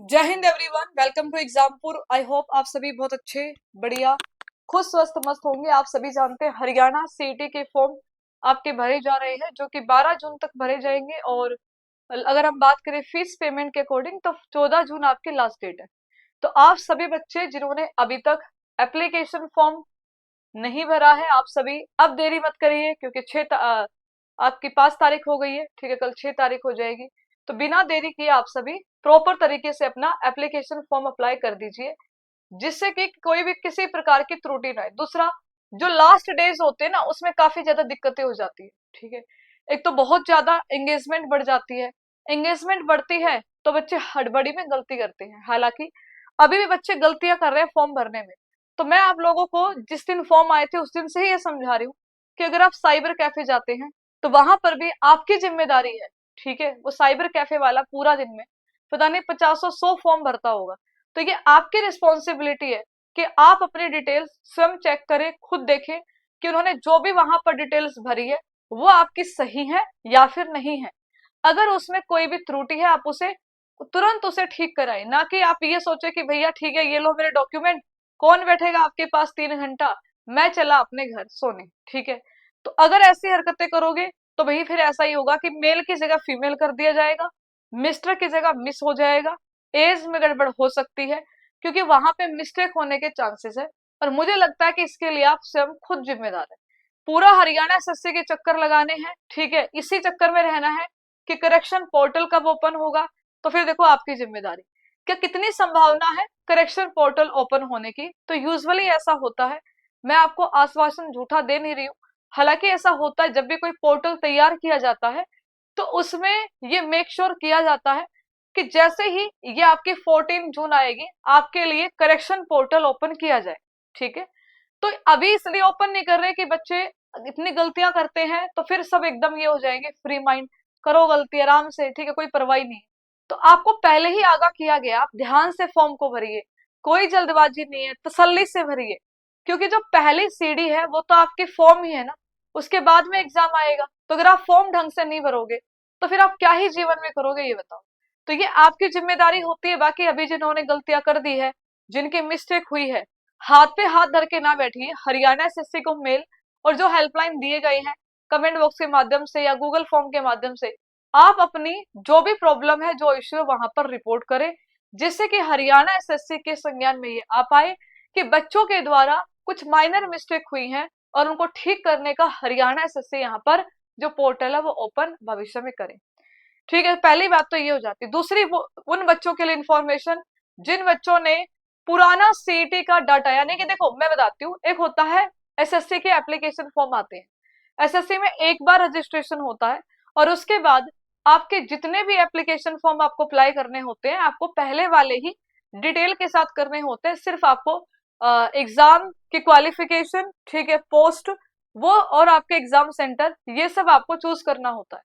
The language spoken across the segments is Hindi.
जय हिंद everyone, welcome to Exampur. I hope आप सभी बहुत अच्छे, बढ़िया, खुश, स्वस्थ, मस्त होंगे। आप सभी जानते हैं हरियाणा सीईटी के फॉर्म आपके भरे जा रहे हैं, जो कि 12 जून तक भरे जाएंगे। और अगर हम बात करें फीस पेमेंट के अकॉर्डिंग, तो 14 जून आपकी लास्ट डेट है। तो आप सभी बच्चे जिन्होंने अभी तक एप्लीकेशन फॉर्म नहीं भरा है, आप सभी अब देरी मत करिए, क्योंकि आपकी 5 तारीख हो गई है, ठीक है, कल 6 तारीख हो जाएगी। तो बिना देरी किए आप सभी प्रॉपर तरीके से अपना एप्लीकेशन फॉर्म अप्लाई कर दीजिए, जिससे कि कोई भी किसी प्रकार की त्रुटि ना आए। दूसरा, जो लास्ट डेज होते हैं ना, उसमें काफी ज्यादा दिक्कतें हो जाती है, ठीक है। एक तो बहुत ज्यादा एंगेजमेंट बढ़ जाती है। एंगेजमेंट बढ़ती है तो बच्चे हड़बड़ी में गलती करते हैं। हालांकि अभी भी बच्चे गलतियां कर रहे हैं फॉर्म भरने में। तो मैं आप लोगों को जिस दिन फॉर्म आए थे उस दिन से ही ये समझा रही हूँ कि अगर आप साइबर कैफे जाते हैं तो वहां पर भी आपकी जिम्मेदारी है, ठीक है। वो साइबर कैफे वाला पूरा दिन में पता नहीं 50-100 फॉर्म भरता होगा। तो ये आपकी रिस्पॉन्सिबिलिटी है कि आप अपनी डिटेल्स स्वयं चेक करें, खुद देखें कि उन्होंने जो भी वहां पर डिटेल्स भरी है वो आपकी सही है या फिर नहीं है। अगर उसमें कोई भी त्रुटि है, आप उसे तुरंत उसे ठीक कराएं, ना कि आप ये सोचे कि भैया ठीक है, ये लो मेरे डॉक्यूमेंट, कौन बैठेगा आपके पास 3 घंटा, मैं चला अपने घर सोने, ठीक है। तो अगर ऐसी हरकतें करोगे तो भाई फिर ऐसा ही होगा कि मेल की जगह फीमेल कर दिया जाएगा, मिस्टर की जगह मिस हो जाएगा, एज में गड़बड़ हो सकती है, क्योंकि वहां पे मिस्टेक होने के चांसेस है। और मुझे लगता है कि इसके लिए आप स्वयं खुद जिम्मेदार है। पूरा हरियाणा एसएससी के चक्कर लगाने हैं, ठीक है, इसी चक्कर में रहना है कि करेक्शन पोर्टल कब ओपन होगा। तो फिर देखो आपकी जिम्मेदारी, क्या कितनी संभावना है करेक्शन पोर्टल ओपन होने की। तो यूजुअली ऐसा होता है, मैं आपको आश्वासन झूठा दे नहीं रही हूँ, हालांकि ऐसा होता है जब भी कोई पोर्टल तैयार किया जाता है तो उसमें ये मेक श्योर किया जाता है कि जैसे ही ये आपकी 14 जून आएगी, आपके लिए करेक्शन पोर्टल ओपन किया जाए, ठीक है। तो अभी इसलिए ओपन नहीं कर रहे कि बच्चे इतनी गलतियां करते हैं तो फिर सब एकदम ये हो जाएंगे फ्री माइंड, करो गलती आराम से, ठीक है, कोई परवाही नहीं। तो आपको पहले ही आगाह किया गया, आप ध्यान से फॉर्म को भरिए, कोई जल्दबाजी नहीं है, तसल्ली से भरिए, क्योंकि जो पहली सीढ़ी है वो तो आपकी फॉर्म ही है ना, उसके बाद में एग्जाम आएगा। तो अगर आप फॉर्म ढंग से नहीं भरोगे तो फिर आप क्या ही जीवन में करोगे, ये बताओ। तो ये आपकी जिम्मेदारी होती है। बाकी अभी जिन्होंने गलतियां कर दी है, जिनकी मिस्टेक हुई है, हाथ पे हाथ धर के ना बैठिए, हरियाणा एसएससी को मेल और जो हेल्पलाइन दिए गए हैं कमेंट बॉक्स के माध्यम से या गूगल फॉर्म के माध्यम से, आप अपनी जो भी प्रॉब्लम है, जो इश्यू है, वहां पर रिपोर्ट करें, जिससे कि हरियाणा एसएससी के संज्ञान में ये आ पाए कि बच्चों के द्वारा कुछ माइनर मिस्टेक हुई है और उनको ठीक करने का हरियाणा एसएससी यहाँ पर जो पोर्टल है वो ओपन भविष्य में करें, ठीक है। पहली बात तो ये हो जाती है। दूसरी, वो उन बच्चों के लिए इंफॉर्मेशन जिन बच्चों ने पुराना सीईटी का डाटा, यानी कि देखो मैं बताती हूँ, एक होता है एसएससी के एप्लीकेशन फॉर्म आते हैं, एसएससी में एक बार रजिस्ट्रेशन होता है और उसके बाद आपके जितने भी एप्लीकेशन फॉर्म आपको अप्लाई करने होते हैं, आपको पहले वाले ही डिटेल के साथ करने होते हैं। सिर्फ आपको एग्जाम की क्वालिफिकेशन, ठीक है, पोस्ट, वो और आपके एग्जाम सेंटर, ये सब आपको चूज करना होता है।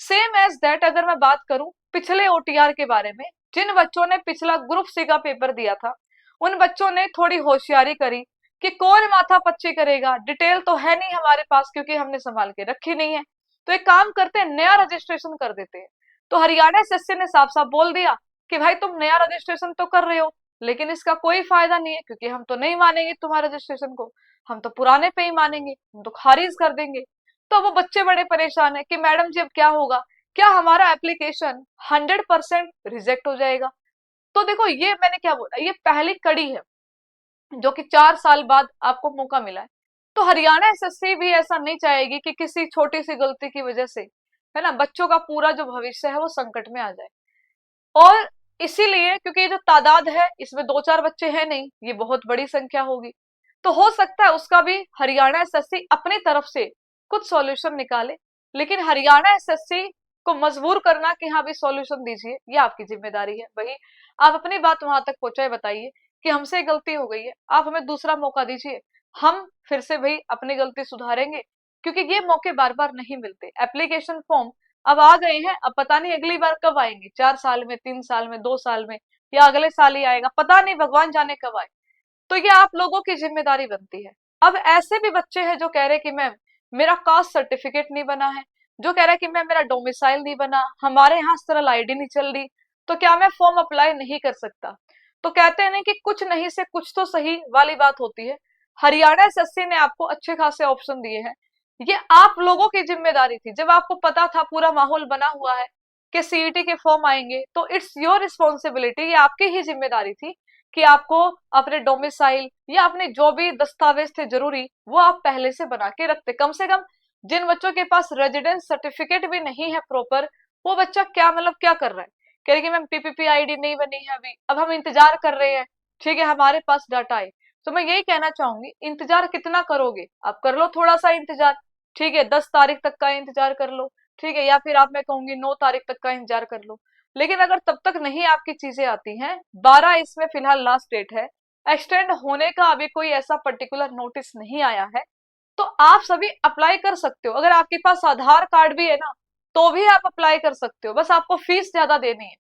सेम एज दैट, अगर मैं बात करूं पिछले ओटीआर के बारे में, जिन बच्चों ने पिछला ग्रुप सी का पेपर दिया था, उन बच्चों ने थोड़ी होशियारी करी कि कौन माथा पच्ची करेगा, डिटेल तो है नहीं हमारे पास क्योंकि हमने संभाल के रखी नहीं है, तो एक काम करते हैं, नया रजिस्ट्रेशन कर देते हैं। तो हरियाणा एसएससी ने साफ साफ बोल दिया कि भाई तुम नया रजिस्ट्रेशन तो कर रहे हो, लेकिन इसका कोई फायदा नहीं है, क्योंकि हम तो नहीं मानेंगे तुम्हारे रजिस्ट्रेशन को, हम तो पुराने पे ही मानेंगे, हम तो खारिज कर देंगे। तो वो बच्चे बड़े परेशान है कि मैडम जी अब क्या होगा, क्या हमारा एप्लीकेशन 100% रिजेक्ट हो जाएगा। तो देखो, ये मैंने क्या बोला, ये पहली कड़ी है जो कि 4 साल बाद आपको मौका मिला है। तो हरियाणा एसएससी भी ऐसा नहीं चाहेगी कि किसी छोटी सी गलती की वजह से, है ना, बच्चों का पूरा जो भविष्य है वो संकट में आ जाए। और इसीलिए, क्योंकि ये जो तादाद है इसमें 2-4 बच्चे हैं नहीं, ये बहुत बड़ी संख्या होगी, तो हो सकता है उसका भी हरियाणा एसएससी अपनी तरफ से कुछ सॉल्यूशन निकाले। लेकिन हरियाणा एसएससी को मजबूर करना कि हाँ भी सॉल्यूशन दीजिए, ये आपकी जिम्मेदारी है। वही आप अपनी बात वहां तक पहुंचाए, बताइए कि हमसे गलती हो गई है, आप हमें दूसरा मौका दीजिए, हम फिर से भाई अपनी गलती सुधारेंगे, क्योंकि ये मौके बार बार नहीं मिलते। एप्लीकेशन फॉर्म अब आ गए हैं, अब पता नहीं अगली बार कब आएंगे, 4 साल में, 3 साल में, 2 साल में, या अगले साल ही आएगा, पता नहीं, भगवान जाने कब आए। तो ये आप लोगों की जिम्मेदारी बनती है। अब ऐसे भी बच्चे हैं जो कह रहे कि मैम मेरा कास्ट सर्टिफिकेट नहीं बना है, जो कह रहा है कि मैम मेरा डोमिसाइल नहीं बना, हमारे यहाँ सरल आईडी नहीं चल रही, तो क्या मैं फॉर्म अप्लाई नहीं कर सकता? तो कहते हैं ना कि कुछ नहीं से कुछ तो सही वाली बात होती है। हरियाणा एसएससी ने आपको अच्छे खासे ऑप्शन दिए हैं। ये आप लोगों की जिम्मेदारी थी, जब आपको पता था, पूरा माहौल बना हुआ है कि सीईटी के फॉर्म आएंगे, तो इट्स योर रिस्पॉन्सिबिलिटी, ये आपकी ही जिम्मेदारी थी कि आपको अपने डोमिसाइल या अपने जो भी दस्तावेज थे जरूरी, वो आप पहले से बना के रखते। कम से कम जिन बच्चों के पास रेजिडेंस सर्टिफिकेट भी नहीं है प्रॉपर, वो बच्चा क्या मतलब क्या कर रहा है, कह रहे कि मैम पीपीपी आईडी नहीं बनी है अभी, अब हम इंतजार कर रहे हैं, ठीक है, हमारे पास डाटा है। तो मैं यही कहना चाहूंगी, इंतजार कितना करोगे, आप कर लो थोड़ा सा इंतजार, ठीक है, 10 तारीख तक का इंतजार कर लो, ठीक है, या फिर आप, मैं कहूंगी 9 तारीख तक का इंतजार कर लो। लेकिन अगर तब तक नहीं आपकी चीजें आती हैं, 12 इसमें फिलहाल लास्ट डेट है, एक्सटेंड होने का अभी कोई ऐसा पर्टिकुलर नोटिस नहीं आया है, तो आप सभी अप्लाई कर सकते हो। अगर आपके पास आधार कार्ड भी है ना, तो भी आप अप्लाई कर सकते हो, बस आपको फीस ज्यादा देनी है।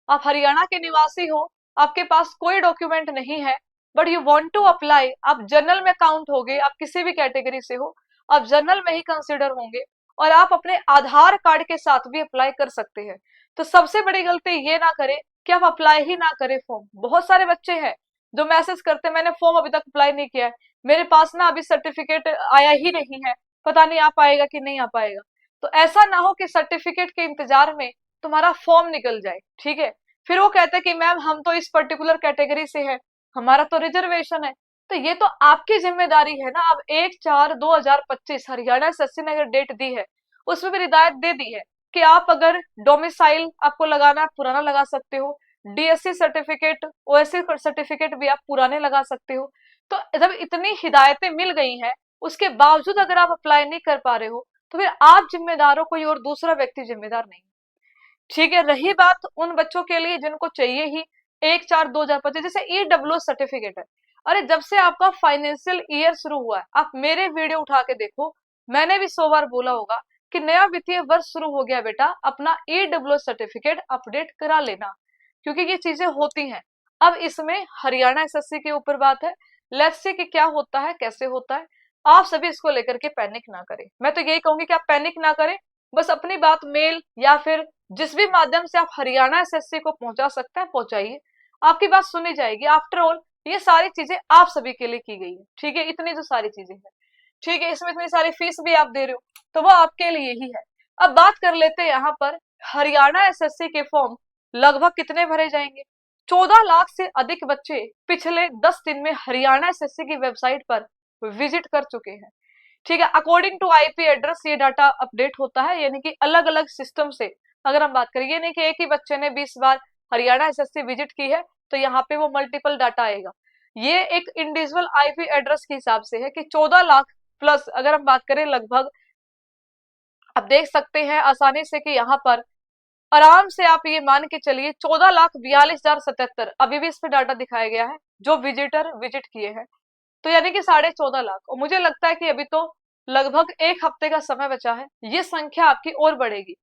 आप हरियाणा के निवासी हो, आपके पास कोई डॉक्यूमेंट नहीं है, but you want to apply, आप जनरल में काउंट होगे, आप किसी भी कैटेगरी से हो, आप जनरल में ही कंसिडर होंगे, और आप अपने आधार कार्ड के साथ भी अप्लाई कर सकते हैं। तो सबसे बड़ी गलती ये ना करें कि आप अप्लाई ही ना करें फॉर्म। बहुत सारे बच्चे हैं जो मैसेज करते हैं, मैंने फॉर्म अभी तक अप्लाई नहीं किया है, मेरे पास ना अभी सर्टिफिकेट आया ही नहीं है, पता नहीं आ पाएगा कि नहीं आ पाएगा। तो ऐसा ना हो कि सर्टिफिकेट के इंतजार में तुम्हारा फॉर्म निकल जाए, ठीक है, फिर वो कहते हैं कि मैम हम तो इस पर्टिकुलर कैटेगरी से है, हमारा तो रिजर्वेशन है। तो ये तो आपकी जिम्मेदारी है ना। अब 1/4/2025 हरियाणा एसएससी ने अगर डेट दी है, उसमें भी हिदायत दे दी है कि आप अगर डोमिसाइल आपको लगाना, पुराना लगा सकते हो, डीएससी सर्टिफिकेट, ओएससी सर्टिफिकेट भी आप पुराने लगा सकते हो। तो जब इतनी हिदायतें मिल गई हैं, उसके बावजूद अगर आप अप्लाई नहीं कर पा रहे हो, तो फिर आप जिम्मेदार हो, कोई और दूसरा व्यक्ति जिम्मेदार नहीं। ठीक है, रही बात उन बच्चों के लिए जिनको चाहिए ही 1/4/2025, जैसे ईडब्ल्यू सर्टिफिकेट है। अरे जब से आपका फाइनेंशियल ईयर शुरू हुआ है, आप मेरे वीडियो उठा के देखो, मैंने भी 100 बार बोला होगा कि नया वित्तीय वर्ष शुरू हो गया बेटा, अपना ईडब्ल्यू सर्टिफिकेट अपडेट करा लेना, क्योंकि ये चीजें होती हैं। अब इसमें हरियाणा एसएससी के ऊपर बात है, लेट्स सी कि क्या होता है, कैसे होता है। आप सभी इसको लेकर के पैनिक ना करें, मैं तो यही कहूंगी कि आप पैनिक ना करें, बस अपनी बात मेल या फिर जिस भी माध्यम से आप हरियाणा एसएससी को पहुंचा सकते हैं पहुंचाइए, आपकी बात सुनी जाएगी। आफ्टर ऑल ये सारी चीजें आप सभी के लिए की गई है, ठीक है, इतनी जो सारी चीजें हैं, ठीक है, इसमें इतनी सारी फीस भी आप दे रहे हो, तो वो आपके लिए ही है। अब बात कर लेते हैं यहाँ पर हरियाणा एसएससी के फॉर्म लगभग कितने भरे जाएंगे। 14 लाख से अधिक बच्चे पिछले 10 दिन में हरियाणा एसएससी की वेबसाइट पर विजिट कर चुके हैं, ठीक है। अकॉर्डिंग टू आईपी एड्रेस ये डाटा अपडेट होता है, यानी कि अलग अलग सिस्टम से अगर हम बात करें, ये नहीं कि एक ही बच्चे ने 20 बार हरियाणा एसएससी विजिट की है तो यहाँ पे वो मल्टीपल डाटा आएगा। ये एक इंडिविजुअल आईपी एड्रेस के हिसाब से है कि 14 लाख प्लस अगर हम बात करें लगभग, आप देख सकते हैं आसानी से कि यहाँ पर आराम से आप ये मान के चलिए 14,42,077 अभी भी इस पे डाटा दिखाया गया है जो विजिटर विजिट किए हैं, तो यानी कि 14.5 लाख। और मुझे लगता है कि अभी तो लगभग एक हफ्ते का समय बचा है, ये संख्या आपकी और बढ़ेगी।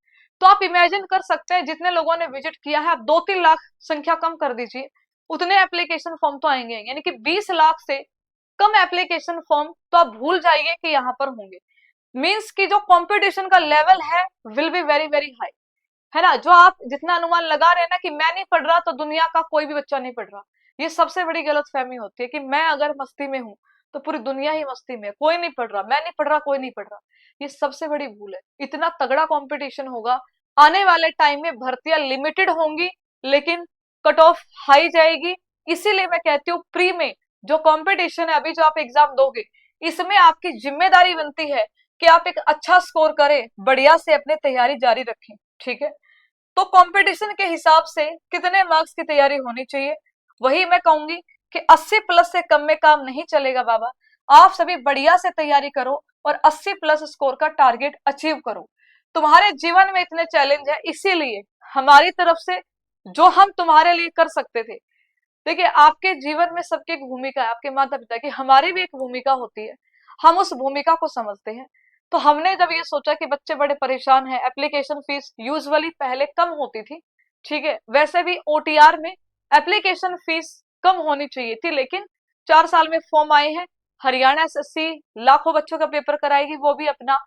तो आप इमेजिन कर सकते हैं जितने लोगों ने विजिट किया है, आप 2-3 लाख संख्या कम कर दीजिए, उतने एप्लीकेशन फॉर्म तो आएंगे, यानी कि 20 लाख से कम एप्लीकेशन फॉर्म तो आप भूल जाइए कि यहाँ पर होंगे। मीन्स कि जो कंपटीशन का लेवल है will be very very high, है ना। जो आप जितना अनुमान लगा रहे हैं ना कि मैं नहीं पढ़ रहा तो दुनिया का कोई भी बच्चा नहीं पढ़ रहा, ये सबसे बड़ी गलतफहमी होती है कि मैं अगर मस्ती में हूँ तो पूरी दुनिया ही मस्ती में है, कोई नहीं पढ़ रहा, मैं नहीं पढ़ रहा, कोई नहीं पढ़ रहा, ये सबसे बड़ी भूल है। इतना तगड़ा कंपटीशन होगा आने वाले टाइम में, भर्तियां लिमिटेड होंगी लेकिन कट ऑफ हाई जाएगी। इसीलिए मैं कहती हूँ प्री में जो कंपटीशन है, अभी जो आप एग्जाम दोगे, इसमें आपकी जिम्मेदारी बनती है कि आप एक अच्छा स्कोर करें, बढ़िया से अपनी तैयारी जारी रखें, ठीक है। तो कंपटीशन के हिसाब से कितने मार्क्स की तैयारी होनी चाहिए, वही मैं कहूंगी कि 80 प्लस से कम में काम नहीं चलेगा बाबा। आप सभी बढ़िया से तैयारी करो और 80 प्लस स्कोर का टारगेट अचीव करो। तुम्हारे जीवन में इतने चैलेंज है, इसीलिए हमारी तरफ से जो हम तुम्हारे लिए कर सकते थे। देखिए आपके जीवन में सबकी एक भूमिका है, आपके माता पिता की, हमारी भी एक भूमिका होती है, हम उस भूमिका को समझते हैं। तो हमने जब ये सोचा कि बच्चे बड़े परेशान हैं, एप्लीकेशन फीस यूजुअली पहले कम होती थी, ठीक है, वैसे भी ओटीआर में एप्लीकेशन फीस कम होनी चाहिए थी, लेकिन 4 साल में फॉर्म आए हैं, हरियाणा एसएससी लाखों बच्चों का पेपर कराएगी, वो भी अपना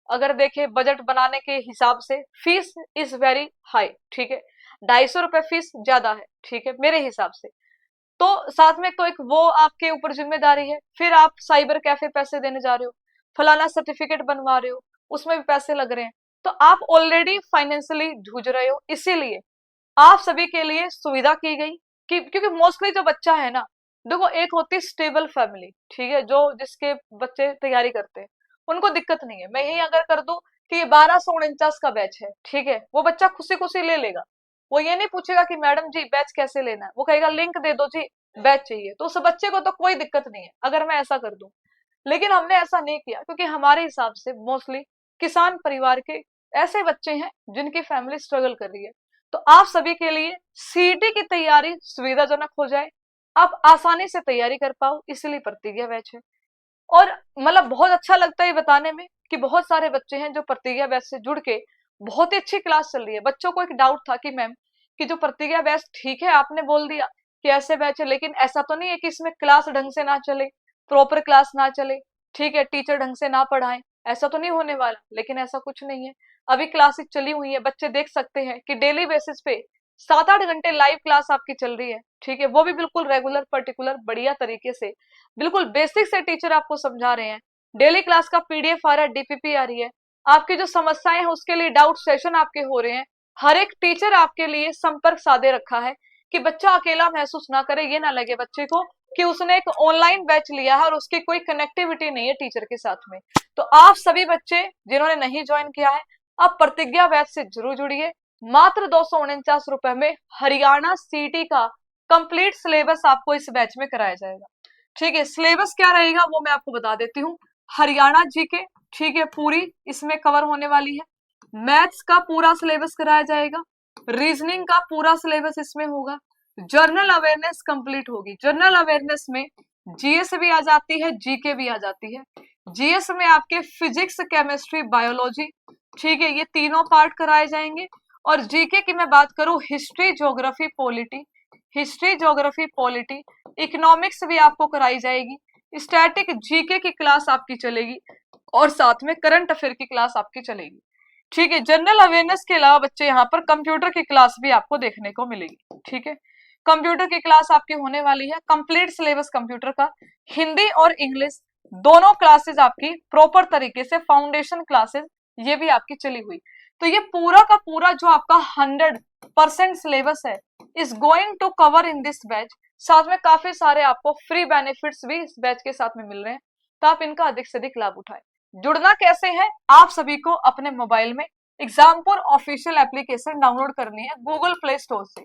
अगर देखे बजट बनाने के हिसाब से, फीस इज वेरी हाई, ठीक है। ₹250 फीस ज्यादा है, ठीक है मेरे हिसाब से। तो साथ में कोई वो आपके ऊपर जिम्मेदारी है, फिर आप साइबर कैफे पैसे देने जा रहे हो, फलाना सर्टिफिकेट बनवा रहे हो, उसमें भी पैसे लग रहे हैं। तो आप ऑलरेडी फाइनेंशियली जूझ रहे हो, इसीलिए आप सभी के लिए सुविधा की गई कि क्योंकि मोस्टली जो बच्चा है ना, देखो एक होती स्टेबल फैमिली, ठीक है, जो जिसके बच्चे तैयारी करते हैं उनको दिक्कत नहीं है। मैं यही अगर कर दूं कि ये 1249 का बैच है, ठीक है, वो बच्चा खुशी खुशी ले लेगा। वो ये नहीं पूछेगा कि मैडम जी बैच कैसे लेना है, वो कहेगा लिंक दे दो जी, बैच चाहिए। तो उस बच्चे को तो कोई दिक्कत नहीं है अगर मैं ऐसा कर दूं। लेकिन हमने ऐसा नहीं किया क्योंकि हमारे हिसाब से मोस्टली किसान परिवार के ऐसे बच्चे हैं जिनकी फैमिली स्ट्रगल कर रही है। तो आप सभी के लिए सीटी की तैयारी सुविधाजनक हो जाए, आप आसानी से तैयारी कर पाओ, इसलिए प्रतिज्ञा बैच है। और मतलब बहुत अच्छा लगता है ये बताने में कि बहुत सारे बच्चे हैं जो प्रतिज्ञा बैच से जुड़ के बहुत ही अच्छी क्लास चल रही है। बच्चों को एक डाउट था कि मैम कि जो प्रतिज्ञा बैच ठीक है आपने बोल दिया कि ऐसे बैच है, लेकिन ऐसा तो नहीं है कि इसमें क्लास ढंग से ना चले, प्रॉपर क्लास ना चले, ठीक है, टीचर ढंग से ना पढ़ाएं, ऐसा तो नहीं होने वाला? लेकिन ऐसा कुछ नहीं है। अभी क्लासेस चली हुई है, बच्चे देख सकते हैं कि डेली बेसिस पे 7-8 घंटे लाइव क्लास आपकी चल रही है, ठीक है, वो भी बिल्कुल रेगुलर पर्टिकुलर बढ़िया तरीके से, बिल्कुल बेसिक से टीचर आपको समझा रहे हैं। डेली क्लास का पीडीएफ आ रहा है, डीपीपी आ रही है, आपकी जो समस्याएं हैं उसके लिए डाउट सेशन आपके हो रहे हैं। हर एक टीचर आपके लिए संपर्क साधे रखा है कि बच्चा अकेला महसूस ना करे, ये ना लगे बच्चे को कि उसने एक ऑनलाइन बैच लिया है और उसकी कोई कनेक्टिविटी नहीं है टीचर के साथ में। तो आप सभी बच्चे जिन्होंने नहीं ज्वाइन किया है, आप प्रतिज्ञा बैच से जरूर जुड़िए। मात्र ₹249 में हरियाणा सीटी का कंप्लीट सिलेबस आपको इस बैच में कराया जाएगा, ठीक है। सिलेबस क्या रहेगा वो मैं आपको बता देती हूँ। हरियाणा जीके, ठीक है, पूरी इसमें कवर होने वाली है। मैथ्स का पूरा सिलेबस कराया जाएगा, रीजनिंग का पूरा सिलेबस इसमें होगा, जर्नल अवेयरनेस कंप्लीट होगी। जर्नल अवेयरनेस में जीएस भी आ जाती है, जीके भी आ जाती है। जीएस में आपके फिजिक्स, केमिस्ट्री, बायोलॉजी, ठीक है, ये तीनों पार्ट कराए जाएंगे। और जीके की मैं बात करूं, history, geography, polity, history, geography, polity, economics भी आपको कराई जाएगी। स्टैटिक जीके की क्लास आपकी चलेगी और साथ में करंट अफेयर की क्लास आपकी चलेगी, ठीक है। जनरल अवेयरनेस के अलावा बच्चे यहाँ पर कंप्यूटर की क्लास भी आपको देखने को मिलेगी, ठीक है। कंप्यूटर की क्लास आपकी होने वाली है, कंप्लीट सिलेबस कंप्यूटर का, हिंदी और इंग्लिश दोनों क्लासेस आपकी प्रॉपर तरीके से, फाउंडेशन क्लासेस ये भी आपकी चली हुई। तो ये पूरा का पूरा जो आपका 100% सिलेबस है is going to cover in this batch. साथ में काफी सारे आपको फ्री बेनिफिट्स भी इस बैच के साथ में मिल रहे हैं, तो आप इनका अधिक से अधिक लाभ उठाएं। जुड़ना कैसे है? आप सभी को अपने मोबाइल में एग्जामपुर ऑफिशियल एप्लीकेशन डाउनलोड करनी है गूगल प्ले स्टोर से।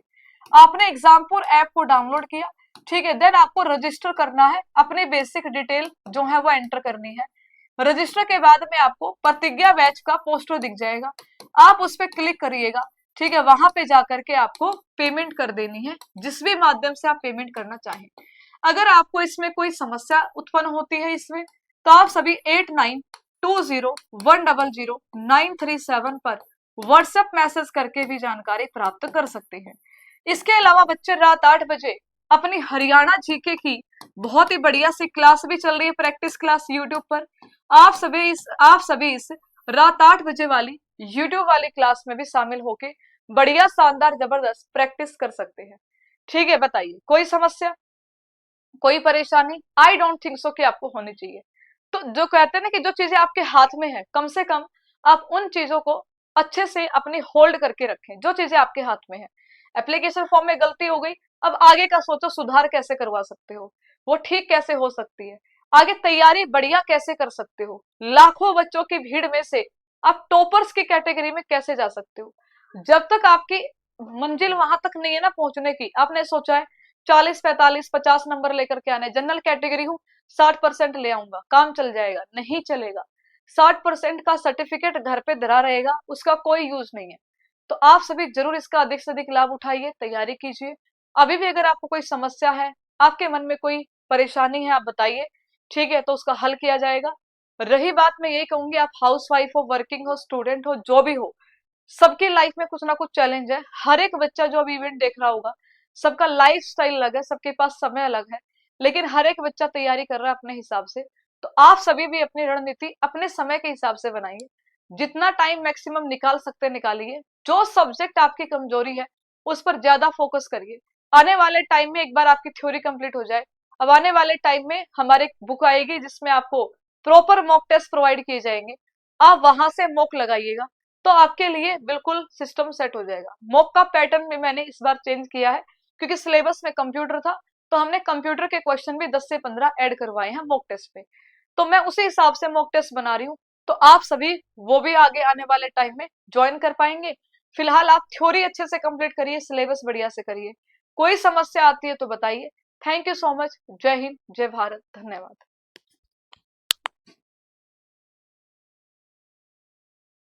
आपने एग्जामपुर ऐप को डाउनलोड किया, ठीक है, देन आपको रजिस्टर करना है, अपनी बेसिक डिटेल जो है वो एंटर करनी है। रजिस्टर के बाद में आपको प्रतिज्ञा बैच का पोस्टर दिख जाएगा, आप उस पर क्लिक करिएगा, ठीक है। वहां पे जाकर के आपको पेमेंट कर देनी है, जिस भी माध्यम से आप पेमेंट करना चाहें। अगर आपको इसमें कोई समस्या उत्पन्न होती है इसमें, तो आप सभी 8920100937 पर व्हाट्सएप मैसेज करके भी जानकारी प्राप्त कर सकते हैं। इसके अलावा बच्चे रात 8 बजे अपनी हरियाणा जीके की बहुत ही बढ़िया सी क्लास भी चल रही है, प्रैक्टिस क्लास यूट्यूब पर। आप सभी इस रात 8 बजे वाली यूट्यूब वाली क्लास में भी शामिल होके बढ़िया शानदार जबरदस्त प्रैक्टिस कर सकते हैं, ठीक है। बताइए कोई समस्या, कोई परेशानी? आई डोंट थिंक सो कि आपको होनी चाहिए। तो जो कहते हैं ना कि जो चीजें आपके हाथ में है, कम से कम आप उन चीजों को अच्छे से अपनी होल्ड करके रखें जो चीजें आपके हाथ में है। एप्लीकेशन फॉर्म में गलती हो गई, अब आगे का सोचो, सुधार कैसे करवा सकते हो, वो ठीक कैसे हो सकती है, आगे तैयारी बढ़िया कैसे कर सकते हो, लाखों बच्चों की भीड़ में से आप टॉपर्स की कैटेगरी में कैसे जा सकते हो। जब तक आपकी मंजिल वहां तक नहीं है ना पहुंचने की, आपने सोचा है 40, 45, 50 नंबर लेकर के आने, जनरल कैटेगरी हूँ 60% ले आऊंगा, काम चल जाएगा, नहीं चलेगा। 60% का सर्टिफिकेट घर पे धरा रहेगा, उसका कोई यूज नहीं है। तो आप सभी जरूर इसका अधिक से अधिक लाभ उठाइए, तैयारी कीजिए। अभी भी अगर आपको कोई समस्या है, आपके मन में कोई परेशानी है, आप बताइए, ठीक है, तो उसका हल किया जाएगा। रही बात, मैं यही कहूंगी, आप हाउस वाइफ हो, वर्किंग हो, स्टूडेंट हो, जो भी हो, सबकी लाइफ में कुछ ना कुछ चैलेंज है। हर एक बच्चा जो अभी इवेंट देख रहा होगा, सबका लाइफ स्टाइल अलग है, सबके पास समय अलग है, लेकिन हर एक बच्चा तैयारी कर रहा है अपने हिसाब से। तो आप सभी भी अपनी रणनीति अपने समय के हिसाब से बनाइए, जितना टाइम मैक्सिमम निकाल सकते निकालिए। जो सब्जेक्ट आपकी कमजोरी है उस पर ज्यादा फोकस करिए। आने वाले टाइम में एक बार आपकी थ्योरी कंप्लीट हो जाए, अब आने वाले टाइम में हमारे बुक आएगी जिसमें आपको प्रॉपर मॉक टेस्ट प्रोवाइड किए जाएंगे, आप वहां से मॉक लगाइएगा, तो आपके लिए बिल्कुल सिस्टम सेट हो जाएगा। मॉक का पैटर्न भी मैंने इस बार चेंज किया है, क्योंकि सिलेबस में कंप्यूटर था, तो हमने कंप्यूटर के क्वेश्चन भी 10 से 15 ऐड करवाए हैं मॉक टेस्ट में। तो मैं उसी हिसाब से मॉक टेस्ट बना रही हूँ, तो आप सभी वो भी आगे आने वाले टाइम में ज्वाइन कर पाएंगे। फिलहाल आप थ्योरी अच्छे से कंप्लीट करिए, सिलेबस बढ़िया से करिए। कोई समस्या आती है तो बताइए। Thank you so much. जय हिंद, जय भारत, धन्यवाद।